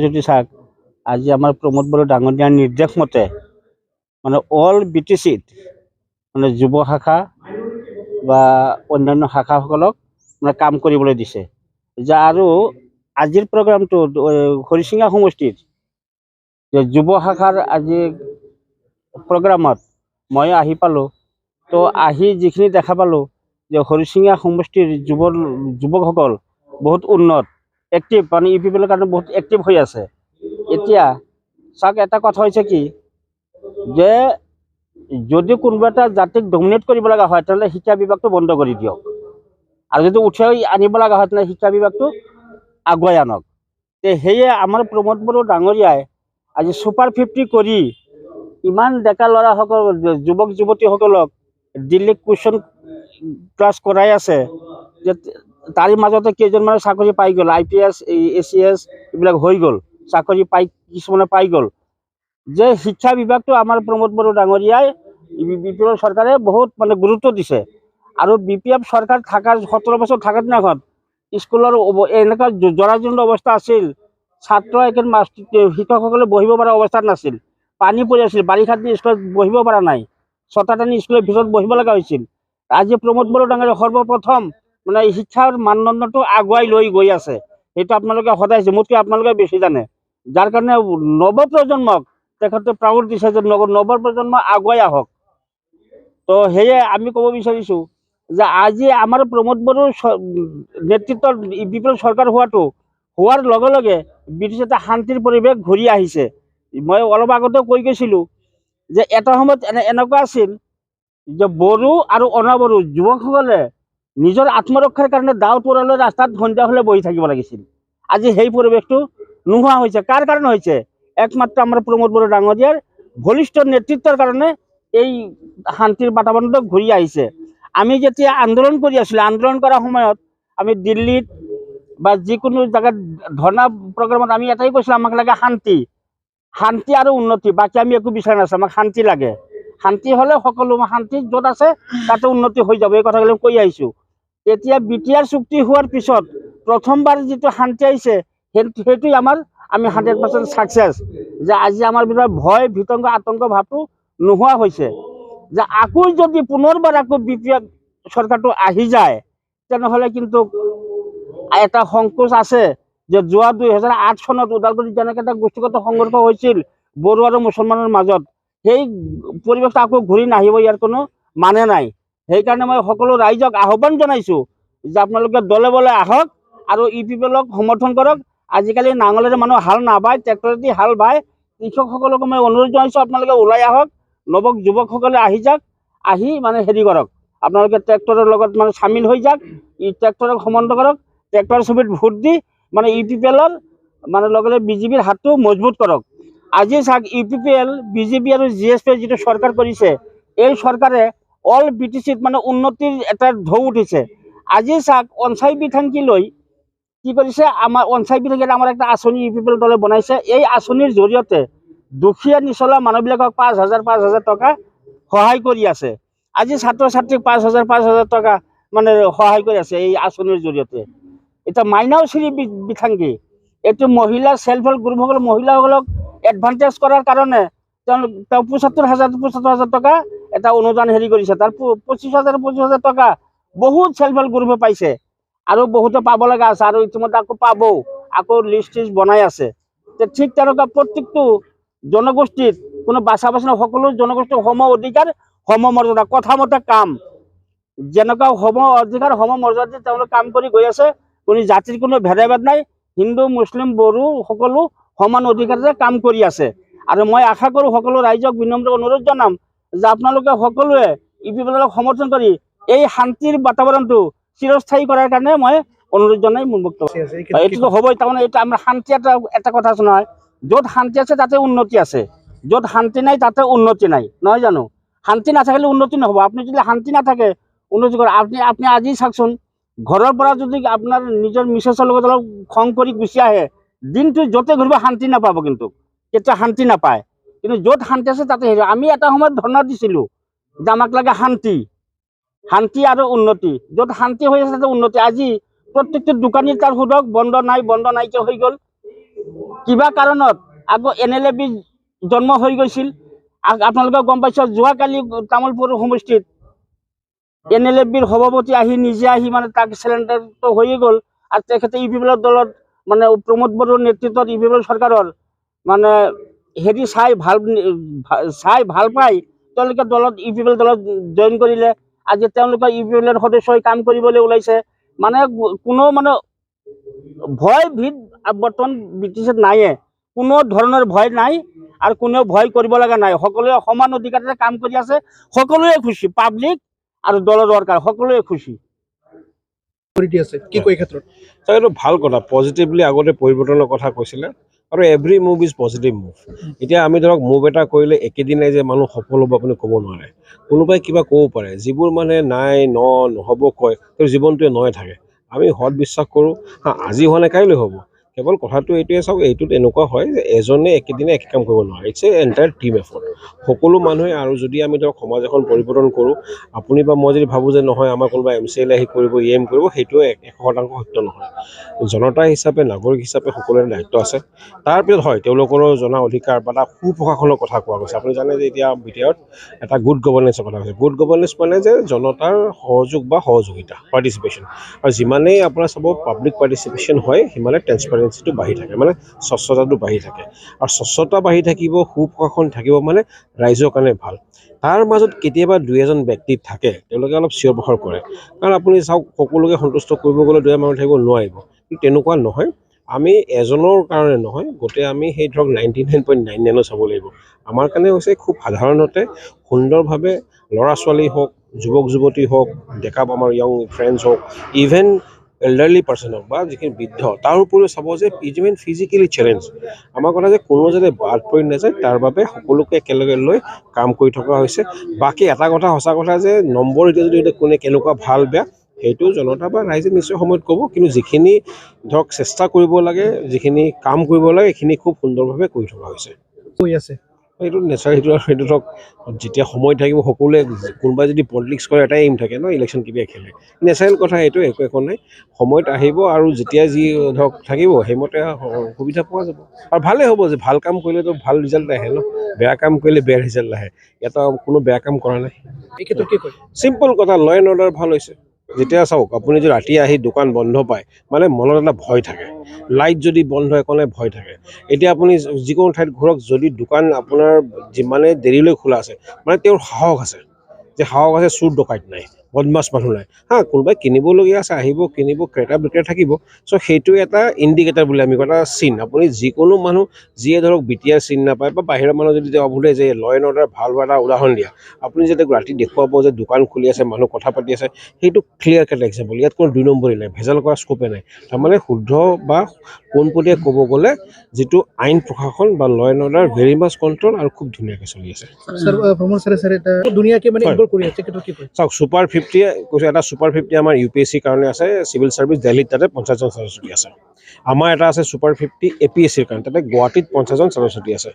যদি চাওক আজি আমাৰ প্ৰমোদ বড়ো ডাঙৰীয়াৰ নিৰ্দেশ মতে মানে অল BTCত মানে যুৱ শাখা বা অন্যান্য শাখাসকলক মানে কাম কৰিবলৈ দিছে যে আৰু আজিৰ প্ৰগ্ৰামটো হৰিচিঙা সমষ্টিৰ যে যুৱ শাখাৰ আজি প্ৰগ্ৰামত মই আহি পালোঁ। তো আহি যিখিনি দেখা পালোঁ যে হৰিচিঙা সমষ্টিৰ যুৱকসকল বহুত উন্নত এক্টিভ মানে UPPৰ কাৰণে বহুত এক্টিভ হৈ আছে। এতিয়া চাওক এটা কথা হৈছে কি যে যদি কোনোবা এটা জাতিক ডমিনেট কৰিব লগা হয় তেতিয়াহ'লে শিক্ষা বিভাগটো বন্ধ কৰি দিয়ক, আৰু যদি উঠাই আনিব লগা হয় তেতিয়াহ'লে শিক্ষা বিভাগটো আগুৱাই আনক। সেয়ে আমাৰ প্ৰমোদ বড়ো ডাঙৰীয়াই আজি সুপাৰ 50 কৰি ইমান ডেকা ল'ৰাসকল যুৱক যুৱতীসকলক দিল্লীত কুৱেশ্যন ক্লাছ কৰাই আছে যে তাৰে মাজতে কেইজনমানে চাকৰি পাই গ'ল, IPS ACS এইবিলাক হৈ গ'ল, চাকৰি পাই কিছুমানে পাই গ'ল। যে শিক্ষা বিভাগটো আমাৰ প্ৰমোদ বড়ো ডাঙৰীয়াই BPF চৰকাৰে বহুত মানে গুৰুত্ব দিছে। আৰু BPF চৰকাৰ থকাৰ 17 বছৰ থকাৰ দিনাখন স্কুলৰ এনেকুৱা জৰাজীৰ্ণ অৱস্থা আছিল, ছাত্ৰ শিক্ষকসকলে বহিব পৰা অৱস্থাত নাছিল, পানী পৰি আছিল, বাৰিষাত স্কুলত বহিব পৰা নাই, ছটানি স্কুলৰ ভিতৰত বহিব লগা হৈছিল। আজি প্ৰমোদ বড়ো ডাঙৰীয়াই সৰ্বপ্ৰথম মানে শিক্ষাৰ মানদণ্ডটো আগুৱাই লৈ গৈ আছে। সেইটো আপোনালোকে সদায় মোতকৈ আপোনালোকে বেছি জানে, যাৰ কাৰণে নৱপ্ৰজন্মক তেখেতে প্ৰাউড দিছে যে নৱপ্ৰজন্ম আগুৱাই আহক। তো সেয়ে আমি ক'ব বিচাৰিছোঁ যে আজি আমাৰ প্ৰমোদ বড়োৰ নেতৃত্বত BPF চৰকাৰ হোৱাৰ লগে লগে BTCত এটা শান্তিৰ পৰিৱেশ ঘূৰি আহিছে। মই অলপ আগতে কৈ গৈছিলোঁ যে এটা সময়ত এনেকুৱা আছিল যে বড়ো আৰু অনাবড়ো যুৱকসকলে নিজৰ আত্মৰক্ষাৰ কাৰণে দাও তৰালৈ ৰাস্তাত সন্ধিয়া হ'লে বহি থাকিব লাগিছিল। আজি সেই পৰিৱেশটো নোহোৱা হৈছে। কাৰ কাৰণে হৈছে? একমাত্ৰ আমাৰ প্ৰমোদ বড়ো ডাঙৰীয়াৰ বলিষ্ঠ নেতৃত্বৰ কাৰণে এই শান্তিৰ বাতাবৰণটো ঘূৰি আহিছে। আমি যেতিয়া আন্দোলন কৰি আছিলোঁ, আন্দোলন কৰাৰ সময়ত আমি দিল্লীত বা যিকোনো জেগাত ধৰ্ণা প্ৰগ্ৰামত আমি এটাই কৈছিলোঁ, আমাক লাগে শান্তি আৰু উন্নতি, বাকী আমি একো বিচাৰা নাছিলোঁ, আমাক শান্তি লাগে। শান্তি হ'লে সকলো শান্তি য'ত আছে তাতে উন্নতি হৈ যাব, এই কথাবিলাক কৈ আহিছোঁ। এতিয়া BTR চুক্তি হোৱাৰ পিছত প্ৰথমবাৰ যিটো শান্তি আহিছে সেইটোৱে আমি 100% ছাকচেছ, যে আজি আমাৰ ভিতৰত ভয় বিতংগ আতংক ভাৱটো নোহোৱা হৈছে। যে আকৌ যদি পুনৰবাৰ আকৌ BPF চৰকাৰটো আহি যায় তেনেহ'লে কিন্তু এটা সংকোচ আছে যে যোৱা 2008 চনত ওদালগুৰিত যেনেকৈ এটা গোষ্ঠীগত সংঘৰ্ষ হৈছিল বড়ো আৰু মুছলমানৰ মাজত, সেই পৰিৱেশটো আকৌ ঘূৰি নাহিব, ইয়াৰ কোনো মানে নাই। সেইকাৰণে মই সকলো ৰাইজক আহ্বান জনাইছোঁ যে আপোনালোকে দলে বলে আহক আৰু UPPক সমৰ্থন কৰক। আজিকালি নাঙলেৰে মানুহ হাল নাবায়, ট্ৰেক্টৰেদি হাল বায়। কৃষকসকলকো মই অনুৰোধ জনাইছোঁ আপোনালোকে ওলাই আহক, যুৱকসকলে আহি যাওক, আহি মানে হেৰি কৰক, আপোনালোকে ট্ৰেক্টৰৰ লগত মানে চামিল হৈ যাওক, ট্ৰেক্টৰক সমৰ্থন কৰক, ট্ৰেক্টৰ ছবিত ভোট দি মানে UPPৰ মানে লগে লগে BJPৰ হাতটো মজবুত কৰক। আজি চাওক UPPL BJP আৰু GSP যিটো চৰকাৰ কৰিছে, এই চৰকাৰে অল BTCত মানে উন্নতিৰ এটা ঢৌ উঠিছে। আজি চাওক অঞ্চাই বিধানকি লৈ কি কৰিছে, আমাৰ অঞ্চাই বিধানকিত আমাৰ একটা আঁচনি UPPৰ দলে বনাইছে। এই আঁচনিৰ জৰিয়তে দুখীয়া নিচলা মানুহবিলাকক 5,000 টকা সহায় কৰি আছে। আজি ছাত্ৰ ছাত্ৰীক 5,000 টকা মানে সহায় কৰি আছে এই আঁচনিৰ জৰিয়তে। এতিয়া মাইনাওশ্ৰী বিধানকি এইটো মহিলা সেল্ফ হেল্প গ্ৰুপসকল মহিলাসকলক এডভান্টেজ কৰাৰ কাৰণে তেওঁ 75,000 টকা এটা অনুদান হেৰি কৰিছে। তাৰ 25,000 টকা বহুত সেল্ফ হেল্প গ্ৰুপে পাইছে, আৰু বহুতে পাব লগা আছে, আৰু ইতিমধ্যে আকৌ পাবও, আকৌ লিষ্ট বনাই আছে। ঠিক তেনেকুৱা প্ৰত্যেকটো জনগোষ্ঠীত কোনো বাছা বাছি সকলো জনগোষ্ঠীৰ সম অধিকাৰ সম মৰ্যাদা, কথা মতে কাম, যেনেকুৱা সম অধিকাৰ সম মৰ্যাদা তেওঁলোকে কাম কৰি গৈ আছে। কোনো জাতিৰ কোনো ভেদাভেদ নাই, হিন্দু মুছলিম বড়ো সকলো সমান অধিকাৰেৰে কাম কৰি আছে। আৰু মই আশা কৰোঁ সকলো ৰাইজক বিনম্ৰ অনুৰোধ জনাম যে আপোনালোকে সকলোৱে UPPক সমৰ্থন কৰি এই শান্তিৰ বাতাবৰণটো চিৰস্থায়ী কৰাৰ কাৰণে মই অনুৰোধ জনাই মোৰ বক্তব্য। এইটোতো হ'বই, তাৰমানে এইটো আমাৰ শান্তি এটা কথা আছে নহয়, য'ত শান্তি আছে তাতে উন্নতি আছে, য'ত শান্তি নাই তাতে উন্নতি নাই, নহয় জানো? শান্তি নাথাকিলে উন্নতি নহ'ব। আপুনি যদি শান্তি নাথাকে উন্নতি কৰে, আপুনি আজি চাওকচোন, ঘৰৰ পৰা যদি আপোনাৰ নিজৰ মিছেছৰ লগত অলপ খং কৰি গুচি আহে, দিনটো য'তে ঘূৰিব শান্তি নাপাব, কিন্তু কেতিয়া শান্তি নাপায়। কিন্তু য'ত শান্তি আছে তাতে হেৰি। আমি এটা সময়ত ধৰ্ণা দিছিলোঁ যে আমাক লাগে শান্তি আৰু উন্নতি, য'ত শান্তি হৈ আছে তাতে উন্নতি। আজি প্ৰত্যেকটো দোকানী তাৰ সোধক বন্ধ নাই কিয় হৈ গ'ল, কিবা কাৰণত আকৌ NLA জন্ম হৈ গৈছিল। আপোনালোকে গম পাইছে যোৱাকালি তামোলপুৰ সমষ্টিত NLA সভাপতি আহি নিজে আহি মানে তাক চিলেণ্ডাৰটো হৈয়ে গ'ল আৰু তেখেতে UPL দলত মানে প্ৰমোদ বড়োৰ নেতৃত্বত UPL চৰকাৰৰ মানে হেৰি চাই ভাল পাই তেওঁলোকে দলত UPL দলত জইন কৰিলে। আজি তেওঁলোকে UPL সদস্য হৈ কাম কৰিবলৈ ওলাইছে। মানে কোনো মানে ভয় ভীত বৰ্তমান ব্ৰিটিছত নাইয়ে, কোনো ধৰণৰ ভয় নাই আৰু কোনেও ভয় কৰিব লগা নাই। সকলোৱে সমান অধিকাৰেৰে কাম কৰি আছে, সকলোৱে খুশি, পাব্লিক আৰু দলৰ দৰকাৰ সকলোৱে খুশি। কি কয় ক্ষেত্ৰত এইটো ভাল কথা, পজিটিভলি আগতে পৰিৱৰ্তনৰ কথা কৈছিলে আৰু every move is positive move. এতিয়া আমি ধৰক মুভ এটা কৰিলে একেদিনাই যে মানুহ সফল হ'ব আপুনি ক'ব নোৱাৰে। কোনোবাই কিবা ক'ব পাৰে, যিবোৰ মানে নাই নহ'ব কয় তেওঁৰ জীৱনটোৱে নহয় থাকে। আমি সৎ বিশ্বাস কৰোঁ, আজি হোৱা নাই কাইলৈ হ'ব। কেৱল কথাটো এইটোৱে চাওক, এইটোত এনেকুৱা হয় যে এজনে একেদিনে একে কাম কৰিব নোৱাৰে, it's a entire team effort. সকলো মানুহে, আৰু যদি আমি ধৰক সমাজ এখন পৰিৱৰ্তন কৰোঁ, আপুনি বা মই যদি ভাবোঁ যে নহয় আমাৰ কোনোবা MCLA আহি কৰিব কৰিব, সেইটোৱে 100% সত্য নহয়। জনতা হিচাপে নাগৰিক হিচাপে সকলোৰে দায়িত্ব আছে। তাৰপিছত হয় তেওঁলোকৰো জনা অধিকাৰ বা এটা সুপ্ৰশাসনৰ কথা কোৱা গৈছে। আপুনি জানে যে এতিয়া ভিতৰত এটা গুড গভৰ্নেন্সৰ কথা কৈছে। গুড গভৰ্নেন্স মানে যে জনতাৰ সহযোগ বা সহযোগিতা, পাৰ্টিচিপেশ্যন। আৰু যিমানেই আপোনাৰ চাব পাব্লিক পাৰ্টিচিপেশ্যন হয় সিমানে ট্ৰেন্সপাৰেঞ্চিটো বাঢ়ি থাকে, মানে স্বচ্ছতাটো বাঢ়ি থাকে। আৰু স্বচ্ছতা বাঢ়ি থাকিব, সুপ্ৰশাসন থাকিব মানে ৰাইজৰ কাৰণে ভাল। তাৰ মাজত কেতিয়াবা 2-এজন ব্যক্তি থাকে, তেওঁলোকে অলপ চিঞৰ বাখৰ কৰে। কাৰণ আপুনি চাওক, সকলোকে সন্তুষ্ট কৰিব গ'লে 2 মানুহ থাকিব নোৱাৰিব। কিন্তু তেনেকুৱা নহয়, আমি এজনৰ কাৰণে নহয়, গোটেই আমি সেই ধৰক 99.99 চাব লাগিব। আমাৰ কাৰণে হৈছে খুব সাধাৰণতে সুন্দৰভাৱে ল'ৰা ছোৱালী হওক, যুৱক যুৱতী হওক, ডেকা আমাৰ য়ং ফ্ৰেণ্ডছ হওক, ইভেন এল্ডাৰলি পাৰ্চন হওক বা যিখিনি বৃদ্ধ, তাৰ উপৰিও চাব যে ইভেন ফিজিকেলি চেলেঞ্জ। আমাৰ কথা যে কোনো যাতে বাদ পৰি নাযায় তাৰ বাবে সকলোকে একেলগে লৈ কাম কৰি থকা হৈছে। বাকী এটা কথা সঁচা কথা যে নম্বৰ এতিয়া যদি কোনে কেনেকুৱা ভাল বেয়া সেইটো জনতা বা ৰাইজে নিশ্চয় সময়ত ক'ব। কিন্তু যিখিনি ধৰক চেষ্টা কৰিব লাগে, যিখিনি কাম কৰিব লাগে, এইখিনি খুব সুন্দৰভাৱে কৰি থকা হৈছে। এইটো নেচাৰ, সেইটো ধৰক যেতিয়া সময় থাকিব সকলোৱে, কোনোবাই যদি পলিটিক্স কৰে এটাই এইম থাকে ন, ইলেকশ্যন কেতিয়া খেলে। নেচাৰেল কথা এইটো, একো নাই। সময়ত আহিব আৰু যেতিয়া যি ধৰক থাকিব সেইমতে সুবিধা পোৱা যাব। আৰু ভালেই হ'ব যে ভাল কাম কৰিলেতো ভাল ৰিজাল্ট আহে ন, বেয়া কাম কৰিলে বেয়া ৰিজাল্ট আহে। ইয়াত কোনো বেয়া কাম কৰা নাই। এই ক্ষেত্ৰত কি কয়? চিম্পল কথা, ল এণ্ড অৰ্ডাৰ ভাল হৈছে। যেতিয়া চাওক আপুনি যদি ৰাতি আহি দোকান বন্ধ পায়, মানে মনত এটা ভয় থাকে। লাইট যদি বন্ধ হয় ক'লে ভয় থাকে। এতিয়া আপুনি যিকোনো ঠাইত ঘূৰক, যদি দোকান আপোনাৰ যিমানে দেৰিলৈ খোলা আছে, মানে তেওঁৰ সাহস আছে, যে সাহস আছে, চুৰ ডকাইত নাই, বদমাছ মানুহ নাই। কোনোবাই কিনিবলগীয়া আছে, আহিব, কিনিব, ক্ৰেতা বিক্ৰেতা থাকিব। চ' সেইটো এটা ইণ্ডিকেটাৰ বুলি আমি কওঁ, এটা চিন। আপুনি যিকোনো মানুহ যিয়ে ধৰক BTR চিন নাপায় বা বাহিৰৰ মানুহ যদি ভাবোঁ যে ল এণ্ড অৰ্ডাৰ ভাল হোৱা এটা উদাহৰণ দিয়া, আপুনি যেতিয়া ৰাতি দেখুৱাব যে দোকান খুলি আছে, মানুহ কথা পাতি আছে, সেইটো ক্লিয়াৰ কাট এক্সাম্পল। ইয়াত কোনো 2 নম্বৰী নাই, ভেজাল কৰা স্কোপে নাই। তাৰমানে শুদ্ধ বা পোনপটীয়া ক'ব গ'লে যিটো আইন প্ৰশাসন বা law and order very much control আৰু খুব ধুনীয়াকৈ চলি আছে। চাওক, ছুপাৰ 50 কৈছে, এটা ছুপাৰ 50 আমাৰ UPSC কাৰণে আছে, চিভিল চাৰ্ভিচ দিল্লীত, তাতে 50জন ছাত্ৰ-ছাত্ৰী আছে। আমাৰ এটা আছে ছুপাৰ 50 APSCৰ কাৰণে, তাতে গুৱাহাটীত 50জন ছাত্ৰ-ছাত্ৰী আছে।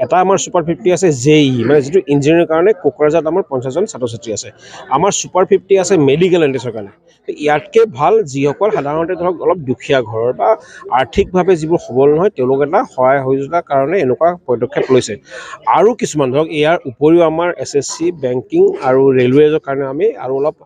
এটা আমাৰ ছুপাৰ 50 আছে JEE, মানে যিটো ইঞ্জিনিয়াৰিঙৰ কাৰণে কোকৰাঝাত আমাৰ 50জন ছাত্ৰ-ছাত্ৰী আছে। আমাৰ ছুপাৰ 50 আছে মেডিকেল এণ্ট্ৰেঞ্চৰ কাৰণে। ইয়াতকৈ ভাল যিসকল সাধাৰণতে ধৰক অলপ দুখীয়া ঘৰৰ বা আৰ্থিকভাৱে যিবোৰ সবল নহয়, তেওঁলোক এটা সহায় সহযোগিতাৰ কাৰণে এনেকুৱা পদক্ষেপ লৈছে। আৰু কিছুমান ধৰক ইয়াৰ উপৰিও আমাৰ SSC, বেংকিং আৰু ৰেলৱেজৰ কাৰণে আমি আৰু অলপ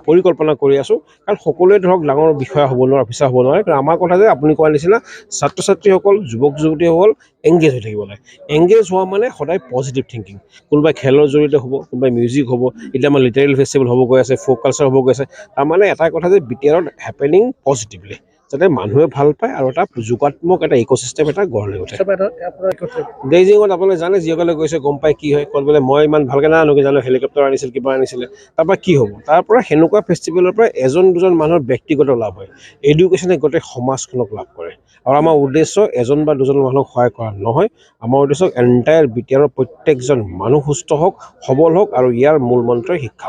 পৰিকল্পনা কৰি আছোঁ। কাৰণ সকলোৱে ধৰক ডাঙৰ বিষয়া হ'ব নোৱাৰে, অফিচাৰ হ'ব নোৱাৰে। কাৰণ আমাৰ কথা যে আপুনি কোৱাৰ নিচিনা ছাত্ৰ ছাত্ৰীসকল, যুৱক যুৱতীসকল এংগেজ হৈ থাকিব লাগে। এংগেজ হোৱা মানে সদায় পজিটিভ থিংকিং। কোনোবাই খেলৰ জৰিয়তে হ'ব, কোনোবাই মিউজিক হ'ব, এতিয়া আমাৰ লিটাৰেল ফেষ্টিভেল হ'ব গৈ আছে, ফ'ক কালচাৰ হ'ব গৈ আছে। তাৰমানে এটাই কথা যে BTRত হেপেনিং পজিটিভলি, যাতে মানুহে ভাল পায় আৰু এটা যোগাত্মক এটা ইক'চিষ্টেম এটা গঢ় লৈ উঠে। বেইজিঙত আপোনালোকে জানে, যিসকলে গৈছে গম পায় কি হয়। ক'ত বোলে মই ইমান ভালকৈ নাজানো, জানো হেলিকপ্টাৰ আনিছিল, কিবা আনিছিলে, তাৰপৰা কি হ'ব? তাৰ পৰা সেনেকুৱা ফেষ্টিভেলৰ পৰা এজন দুজন মানুহৰ ব্যক্তিগত লাভ হয়। এডুকেশ্যনে গোটেই সমাজখনক লাভ কৰে। আৰু আমাৰ উদ্দেশ্য এজন বা দুজন মানুহক সহায় কৰা নহয়, আমাৰ উদ্দেশ্য এণ্টায়াৰ BTRৰ প্ৰত্যেকজন মানুহ সুস্থ হওক, সবল হওক আৰু ইয়াৰ মূল মন্ত্ৰই শিক্ষা।